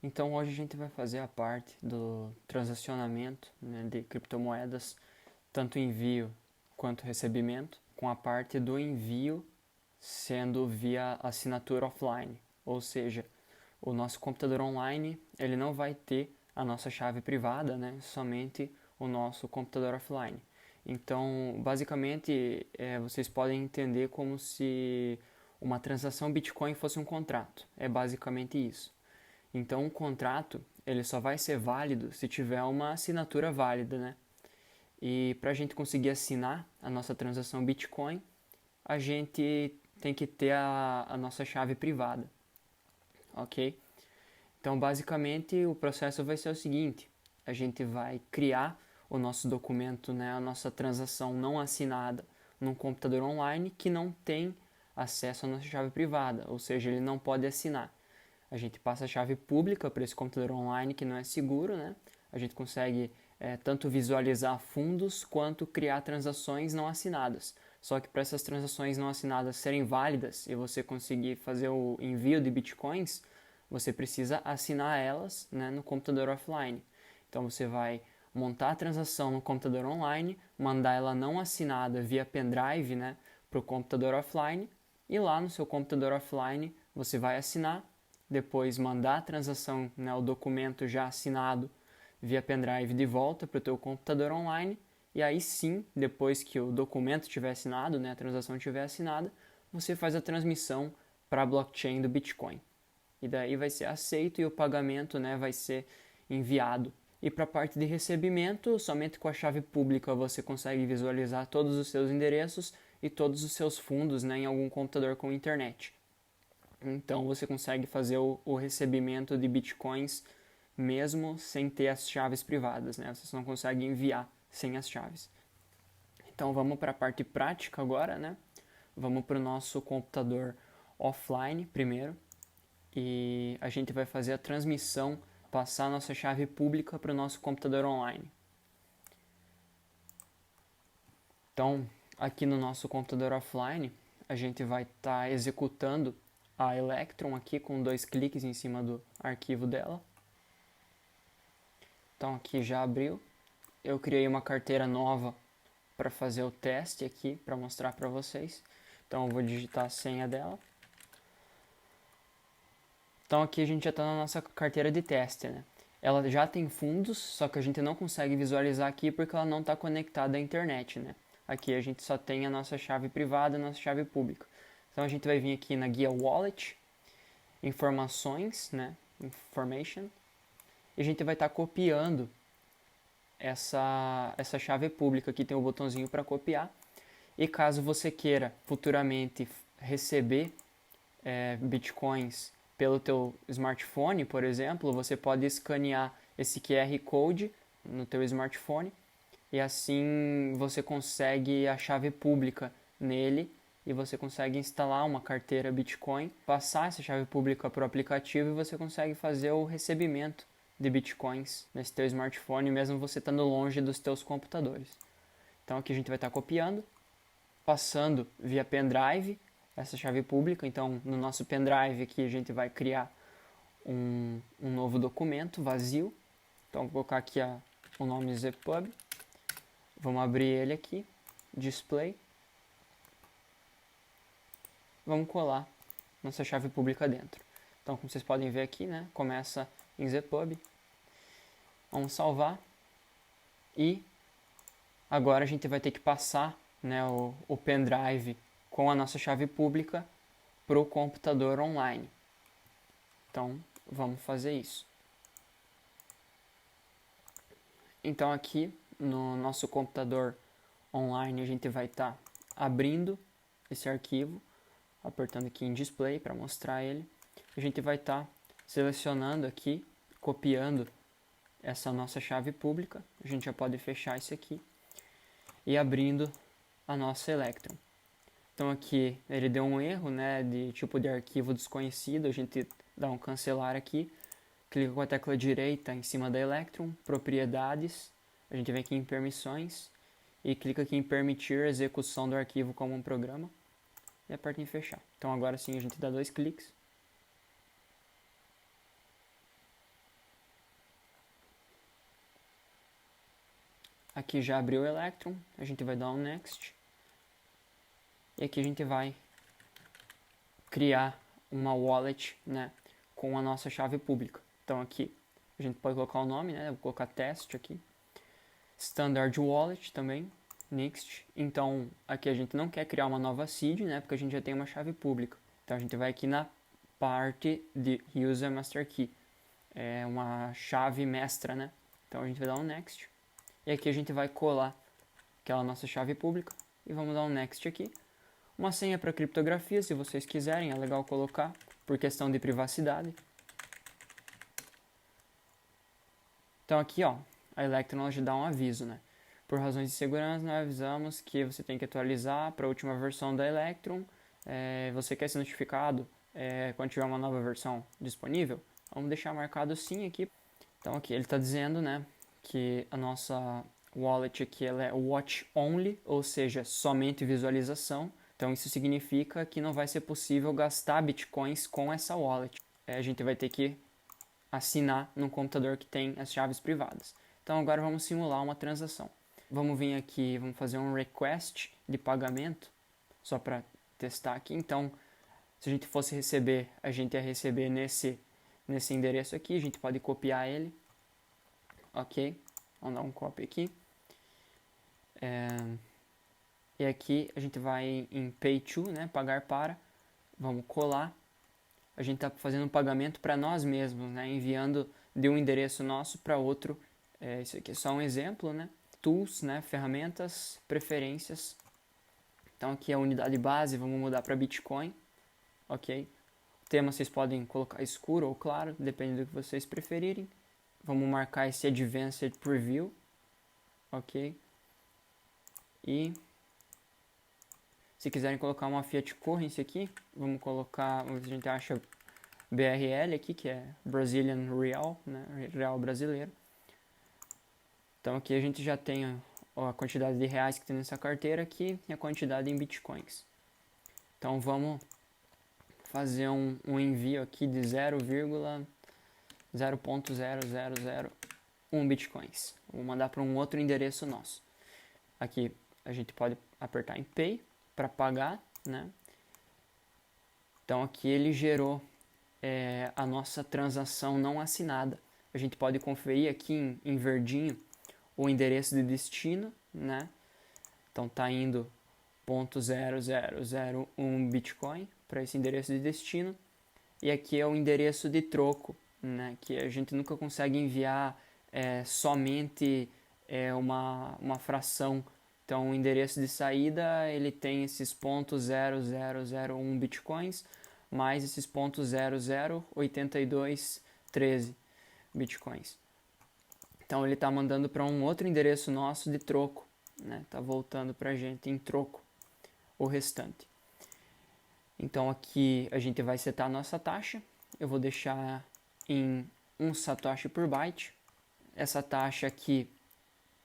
Então hoje a gente vai fazer a parte do transacionamento, né, de criptomoedas, tanto envio quanto recebimento, com a parte do envio sendo via assinatura offline, ou seja, o nosso computador online ele não vai ter a nossa chave privada, né, somente o nosso computador offline. Então, basicamente, vocês podem entender como se uma transação Bitcoin fosse um contrato. É basicamente isso. Então, um contrato ele só vai ser válido se tiver uma assinatura válida, né? E para a gente conseguir assinar a nossa transação Bitcoin, a gente tem que ter a nossa chave privada, ok? Então, basicamente, o processo vai ser o seguinte: a gente vai criar o nosso documento, né, a nossa transação não assinada num computador online que não tem acesso à nossa chave privada, ou seja, ele não pode assinar. A gente passa a chave pública para esse computador online que não é seguro, né? A gente consegue tanto visualizar fundos quanto criar transações não assinadas. Só que para essas transações não assinadas serem válidas e você conseguir fazer o envio de bitcoins, você precisa assinar elas, né, no computador offline. Então você vai montar a transação no computador online, mandar ela não assinada via pendrive, né, para o computador offline, e lá no seu computador offline você vai assinar, depois mandar a transação, né, o documento já assinado via pendrive de volta para o teu computador online, e aí sim, depois que o documento estiver assinado, né, a transação estiver assinada, você faz a transmissão para a blockchain do Bitcoin. E daí vai ser aceito e o pagamento, né, vai ser enviado. E para a parte de recebimento, somente com a chave pública você consegue visualizar todos os seus endereços e todos os seus fundos, né, em algum computador com internet. Então você consegue fazer o recebimento de bitcoins mesmo sem ter as chaves privadas, né? Você não consegue enviar sem as chaves. Então vamos para a parte prática agora, né? Vamos para o nosso computador offline primeiro e a gente vai fazer a transmissão, passar a nossa chave pública para o nosso computador online. Então, aqui no nosso computador offline, a gente vai estar executando a Electron aqui com 2 cliques em cima do arquivo dela. Então aqui já abriu. Eu criei uma carteira nova para fazer o teste aqui, para mostrar para vocês. Então eu vou digitar a senha dela. Então aqui a gente já está na nossa carteira de teste, né? Ela já tem fundos, só que a gente não consegue visualizar aqui porque ela não está conectada à internet, né? Aqui a gente só tem a nossa chave privada e a nossa chave pública. Então a gente vai vir aqui na guia Wallet, informações, né? Information. E a gente vai estar copiando essa chave pública. Aqui tem o botãozinho para copiar. E caso você queira futuramente receber bitcoins pelo teu smartphone, por exemplo, você pode escanear esse QR Code no teu smartphone e assim você consegue a chave pública nele e você consegue instalar uma carteira Bitcoin, passar essa chave pública para o aplicativo e você consegue fazer o recebimento de bitcoins nesse teu smartphone, mesmo você estando longe dos teus computadores. Então aqui a gente vai estar copiando, passando via pendrive essa chave pública. Então no nosso pendrive aqui a gente vai criar um novo documento vazio. Então vou colocar aqui o nome ZPub. Vamos abrir ele aqui, display. Vamos colar nossa chave pública dentro. Então como vocês podem ver aqui, né, começa em ZPub. Vamos salvar e agora a gente vai ter que passar, né, o pendrive com a nossa chave pública para o computador online. Então vamos fazer isso. Então aqui no nosso computador online a gente vai estar abrindo esse arquivo, apertando aqui em display para mostrar ele. A gente vai estar selecionando aqui, copiando essa nossa chave pública. A gente já pode fechar isso aqui e abrindo a nossa Electron. Então aqui ele deu um erro, né, de tipo de arquivo desconhecido. A gente dá um cancelar aqui, clica com a tecla direita em cima da Electron, propriedades, a gente vem aqui em permissões e clica aqui em permitir a execução do arquivo como um programa e aperta em fechar. Então agora sim a gente dá 2 cliques Aqui já abriu o Electron, a gente vai dar um Next. E aqui a gente vai criar uma wallet, né, com a nossa chave pública. Então aqui a gente pode colocar o nome, né, vou colocar teste aqui. Standard Wallet também, Next. Então aqui a gente não quer criar uma nova seed, né, porque a gente já tem uma chave pública. Então a gente vai aqui na parte de User Master Key. É uma chave mestra, né? Então a gente vai dar um Next. E aqui a gente vai colar aquela nossa chave pública. E vamos dar um Next aqui. Uma senha para criptografia, se vocês quiserem, é legal colocar, por questão de privacidade. Então aqui, ó, a Electron já dá um aviso, né? Por razões de segurança, nós avisamos que você tem que atualizar para a última versão da Electron. Você quer ser notificado quando tiver uma nova versão disponível? Vamos deixar marcado sim aqui. Então aqui ele está dizendo, né, que a nossa wallet aqui ela é watch only, ou seja, somente visualização. Então isso significa que não vai ser possível gastar bitcoins com essa wallet. A gente vai ter que assinar num computador que tem as chaves privadas. Então agora vamos simular uma transação. Vamos vir aqui, vamos fazer um request de pagamento, só para testar aqui. Então, se a gente fosse receber, a gente ia receber nesse endereço aqui, a gente pode copiar ele. Ok, vamos dar um copy aqui. E aqui a gente vai em Pay to, né, pagar para, vamos colar. A gente está fazendo um pagamento para nós mesmos, né, enviando de um endereço nosso para outro. Isso aqui é só um exemplo, né? Tools, né, ferramentas, preferências. Então aqui é a unidade base, vamos mudar para Bitcoin, ok? O tema vocês podem colocar escuro ou claro, depende do que vocês preferirem. Vamos marcar esse Advanced Preview, ok? E se quiserem colocar uma Fiat Currency aqui, vamos colocar, a gente acha BRL aqui, que é Brazilian Real, né, real brasileiro. Então aqui a gente já tem a quantidade de reais que tem nessa carteira aqui e a quantidade em bitcoins. Então vamos fazer um envio aqui de 0,00001 bitcoins. Vou mandar para um outro endereço nosso. Aqui a gente pode apertar em Pay para pagar, né? Então aqui ele gerou a nossa transação não assinada. A gente pode conferir aqui em verdinho o endereço de destino, né? Então tá indo 0.0001 Bitcoin para esse endereço de destino. E aqui é o endereço de troco, né? Que a gente nunca consegue enviar somente uma fração. Então o endereço de saída ele tem esses 0.0001 Bitcoins mais esses 0.008213 Bitcoins. Então ele está mandando para um outro endereço nosso de troco, né? Tá voltando para a gente em troco o restante. Então aqui a gente vai setar a nossa taxa. Eu vou deixar em 1 satoshi por byte. Essa taxa aqui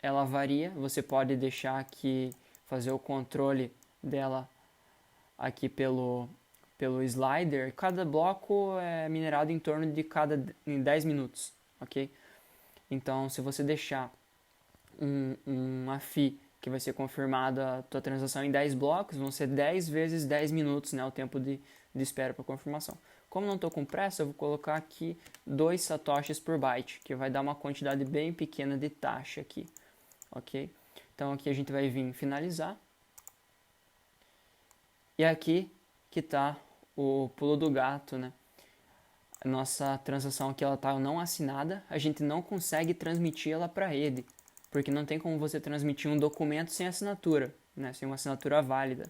ela varia. Você pode deixar aqui, fazer o controle dela aqui pelo slider. Cada bloco é minerado em torno de em 10 minutos, ok? Então, se você deixar uma FII que vai ser confirmada a tua transação em 10 blocos, vão ser 10 vezes 10 minutos, né, o tempo de espera para confirmação. Como não estou com pressa, eu vou colocar aqui 2 satoshis por byte, que vai dar uma quantidade bem pequena de taxa aqui, ok? Então aqui a gente vai vir finalizar. E aqui que está o pulo do gato, né? A nossa transação aqui ela está não assinada, a gente não consegue transmitir ela para a rede, porque não tem como você transmitir um documento sem assinatura, né? Sem uma assinatura válida.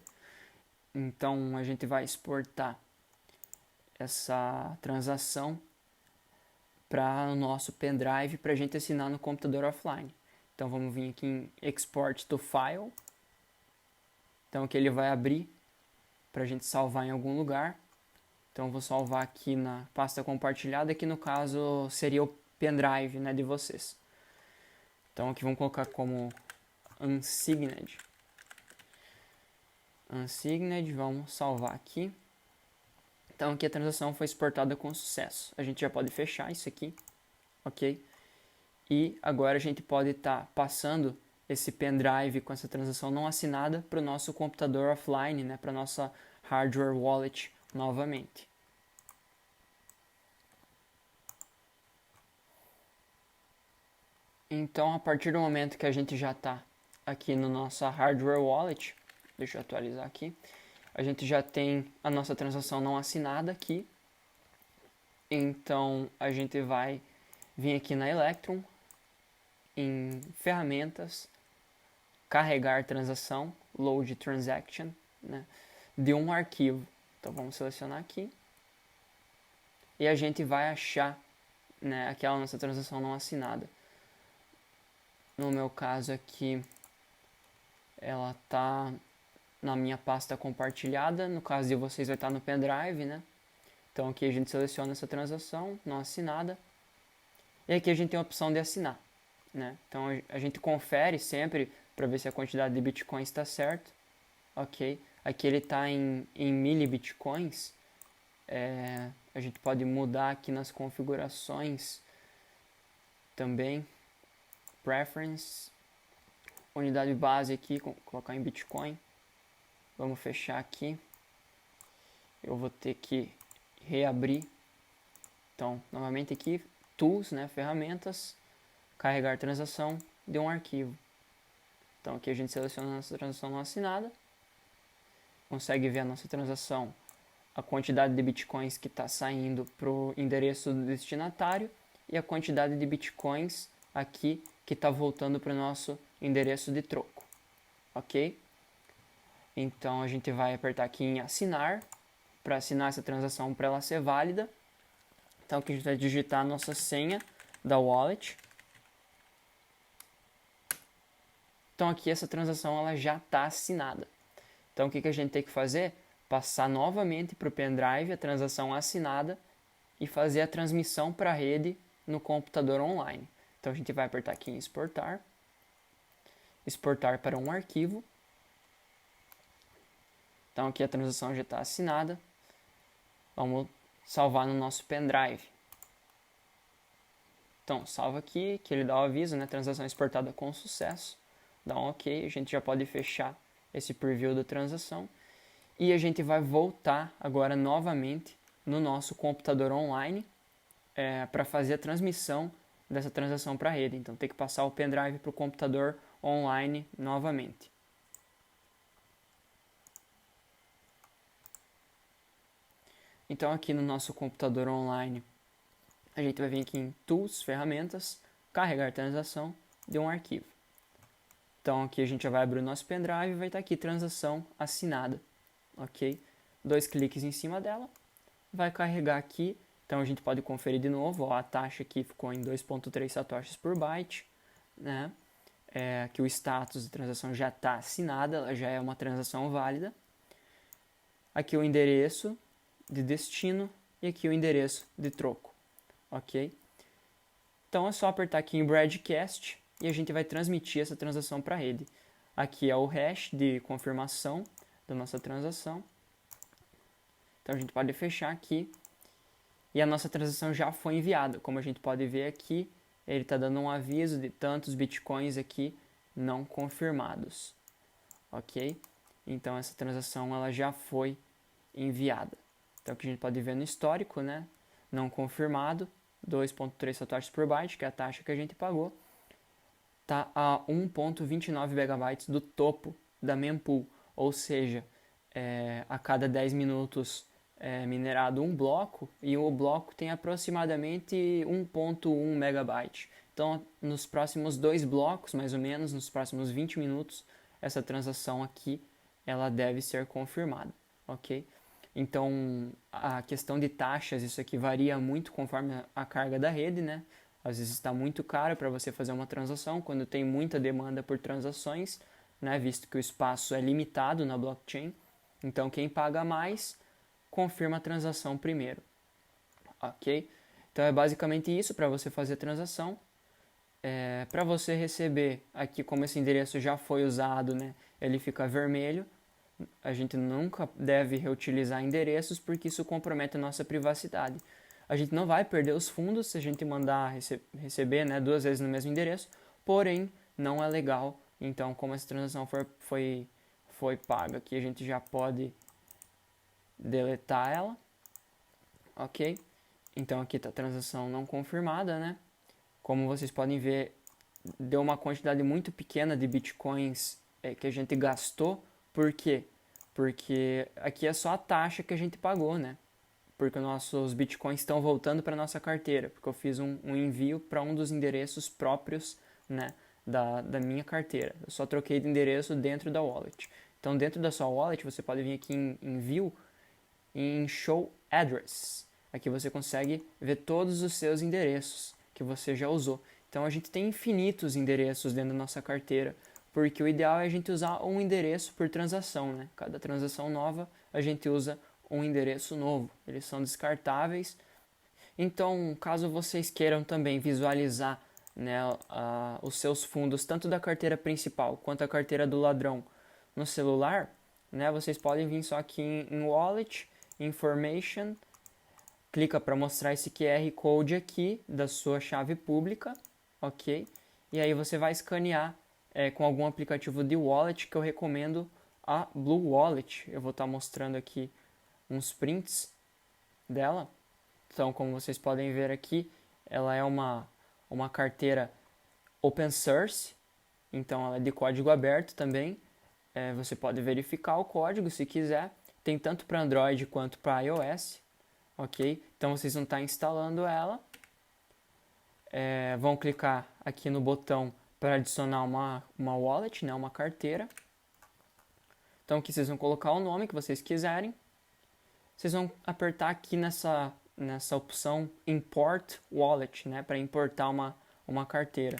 Então a gente vai exportar essa transação para o nosso pendrive para a gente assinar no computador offline. Então vamos vir aqui em Export to File. Então aqui ele vai abrir para a gente salvar em algum lugar. Então eu vou salvar aqui na pasta compartilhada, que no caso seria o pendrive, né, de vocês. Então aqui vamos colocar como unsigned. Unsigned, vamos salvar aqui. Então aqui a transação foi exportada com sucesso. A gente já pode fechar isso aqui, ok? E agora a gente pode estar passando esse pendrive com essa transação não assinada para o nosso computador offline, né, para nossa hardware wallet novamente. Então, a partir do momento que a gente já está aqui no nossa hardware wallet, deixa eu atualizar aqui, a gente já tem a nossa transação não assinada aqui. Então, a gente vai vir aqui na Electrum, em ferramentas, carregar transação, load transaction, né, de um arquivo. Então, vamos selecionar aqui. E a gente vai achar, né, aquela nossa transação não assinada. No meu caso aqui, ela está na minha pasta compartilhada. No caso de vocês, vai estar no pendrive, né? Então aqui a gente seleciona essa transação não assinada. E aqui a gente tem a opção de assinar, né? Então a gente confere sempre para ver se a quantidade de bitcoins está certo. Ok. Aqui ele está em milibitcoins. A gente pode mudar aqui nas configurações também. Preference, unidade base aqui, colocar em Bitcoin. Vamos fechar aqui. Eu vou ter que reabrir. Então, novamente aqui, Tools, né, ferramentas, carregar transação de um arquivo. Então aqui a gente seleciona a nossa transação não assinada. Consegue ver a nossa transação, a quantidade de bitcoins que está saindo para o endereço do destinatário e a quantidade de bitcoins aqui que está voltando para o nosso endereço de troco, ok? Então a gente vai apertar aqui em assinar, para assinar essa transação para ela ser válida. Então aqui a gente vai digitar a nossa senha da wallet. Então aqui essa transação ela já está assinada. Então o que a gente tem que fazer? Passar novamente para o pendrive a transação assinada e fazer a transmissão para a rede no computador online. Então a gente vai apertar aqui em exportar, exportar para um arquivo. Então aqui a transação já está assinada. Vamos salvar no nosso pendrive. Então salva aqui, que ele dá o aviso, né? Transação exportada com sucesso. Dá um OK, a gente já pode fechar esse preview da transação. E a gente vai voltar agora novamente no nosso computador online para fazer a transmissão dessa transação para a rede. Então tem que passar o pendrive para o computador online novamente. Então aqui no nosso computador online, a gente vai vir aqui em Tools, Ferramentas, Carregar Transação de um arquivo. Então aqui a gente já vai abrir o nosso pendrive e vai estar aqui Transação Assinada. Ok? 2 cliques em cima dela, vai carregar aqui. Então a gente pode conferir de novo, ó, a taxa aqui ficou em 2.3 satoshis por byte, né? Que o status de transação já está assinada, ela já é uma transação válida. Aqui o endereço de destino e aqui o endereço de troco, ok? Então é só apertar aqui em broadcast e a gente vai transmitir essa transação para a rede. Aqui é o hash de confirmação da nossa transação. Então a gente pode fechar aqui. E a nossa transação já foi enviada. Como a gente pode ver aqui, ele está dando um aviso de tantos bitcoins aqui não confirmados. Ok? Então essa transação ela já foi enviada. Então aqui a gente pode ver no histórico, né? Não confirmado, 2.3 satoshis por byte, que é a taxa que a gente pagou. Está a 1.29 megabytes do topo da mempool. Ou seja, a cada 10 minutos minerado um bloco e o bloco tem aproximadamente 1.1 megabyte. Então, nos próximos 2 blocos, mais ou menos, nos próximos 20 minutos, essa transação aqui ela deve ser confirmada, ok? Então, a questão de taxas, isso aqui varia muito conforme a carga da rede, né? Às vezes está muito caro para você fazer uma transação, quando tem muita demanda por transações, né? Visto que o espaço é limitado na blockchain. Então, quem paga mais confirma a transação primeiro, ok? Então é basicamente isso para você fazer a transação. Para você receber aqui, como esse endereço já foi usado, né, ele fica vermelho. A gente nunca deve reutilizar endereços porque isso compromete a nossa privacidade. A gente não vai perder os fundos se a gente mandar receber, né, 2 vezes no mesmo endereço, porém não é legal Então, como essa transação foi paga aqui, a gente já pode deletar ela, ok? Então aqui está a transação não confirmada, né? Como vocês podem ver, deu uma quantidade muito pequena de bitcoins que a gente gastou. Por quê? Porque aqui é só a taxa que a gente pagou, né? Porque nossos bitcoins estão voltando para nossa carteira, porque eu fiz um envio para um dos endereços próprios, né, da minha carteira. Eu só troquei de endereço dentro da wallet. Então, dentro da sua wallet, você pode vir aqui em View, em Show Address. Aqui você consegue ver todos os seus endereços que você já usou. Então, a gente tem infinitos endereços dentro da nossa carteira, porque o ideal é a gente usar um endereço por transação, né? Cada transação nova, a gente usa um endereço novo. Eles são descartáveis. Então, caso vocês queiram também visualizar, né, os seus fundos, tanto da carteira principal quanto a carteira do ladrão no celular, né, vocês podem vir só aqui em Wallet, Information, clica para mostrar esse QR Code aqui da sua chave pública, ok? E aí você vai escanear com algum aplicativo de wallet, que eu recomendo a Blue Wallet. Eu vou estar mostrando aqui uns prints dela. Então, como vocês podem ver aqui, ela é uma carteira open source, então ela é de código aberto também. Você pode verificar o código se quiser. Tem tanto para Android quanto para iOS, ok? Então vocês vão estar instalando ela. Vão clicar aqui no botão para adicionar uma wallet, né, uma carteira. Então aqui vocês vão colocar o nome que vocês quiserem. Vocês vão apertar aqui nessa opção Import Wallet, né, para importar uma carteira.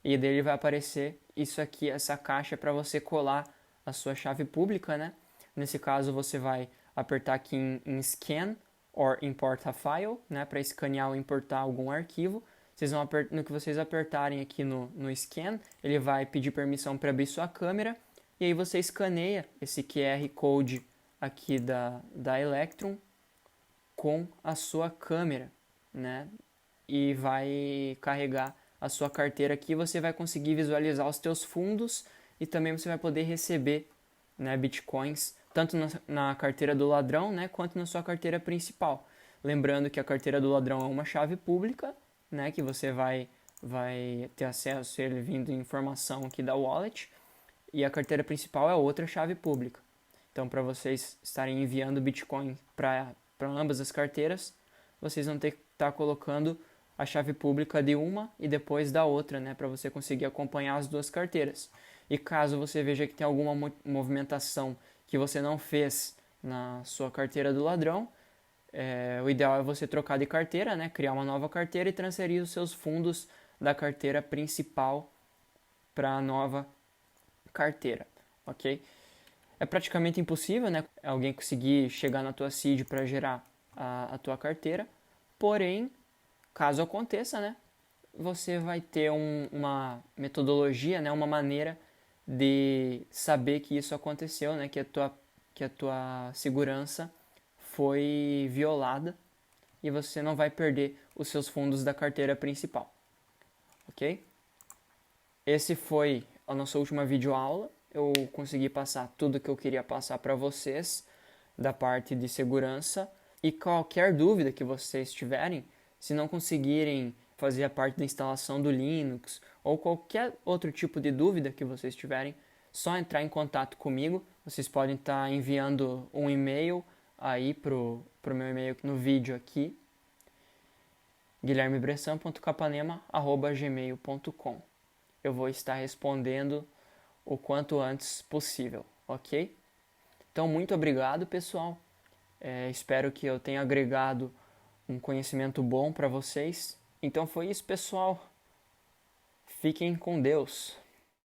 E dele vai aparecer isso aqui, essa caixa para você colar a sua chave pública, né? Nesse caso você vai apertar aqui em Scan or Import a File, né, para escanear ou importar algum arquivo. No que vocês apertarem aqui no Scan, ele vai pedir permissão para abrir sua câmera, e aí você escaneia esse QR Code aqui da Electrum com a sua câmera, né? E vai carregar a sua carteira aqui. Você vai conseguir visualizar os teus fundos e também você vai poder receber, né, bitcoins tanto na carteira do ladrão, né, quanto na sua carteira principal. Lembrando que a carteira do ladrão é uma chave pública, né, que você vai ter acesso a ele vindo informação aqui da wallet, e a carteira principal é outra chave pública. Então, para vocês estarem enviando Bitcoin para ambas as carteiras, vocês vão ter que estar colocando a chave pública de uma e depois da outra, né, para você conseguir acompanhar as duas carteiras. E caso você veja que tem alguma movimentação que você não fez na sua carteira do ladrão, o ideal é você trocar de carteira, né, criar uma nova carteira e transferir os seus fundos da carteira principal para a nova carteira, ok? É praticamente impossível, né, alguém conseguir chegar na tua seed para gerar a tua carteira, porém, caso aconteça, né, você vai ter uma metodologia, né, uma maneira de saber que isso aconteceu, né, que a tua segurança foi violada e você não vai perder os seus fundos da carteira principal, ok? Esse foi a nossa última videoaula. Eu consegui passar tudo que eu queria passar para vocês da parte de segurança, e qualquer dúvida que vocês tiverem, se não conseguirem fazer a parte da instalação do Linux ou qualquer outro tipo de dúvida que vocês tiverem, só entrar em contato comigo. Vocês podem estar enviando um e-mail aí pro meu e-mail no vídeo aqui, guilhermebressan.capanema@gmail.com. Eu vou estar respondendo o quanto antes possível, ok? Então, muito obrigado, pessoal. Espero que eu tenha agregado um conhecimento bom para vocês. Então foi isso, pessoal. Fiquem com Deus.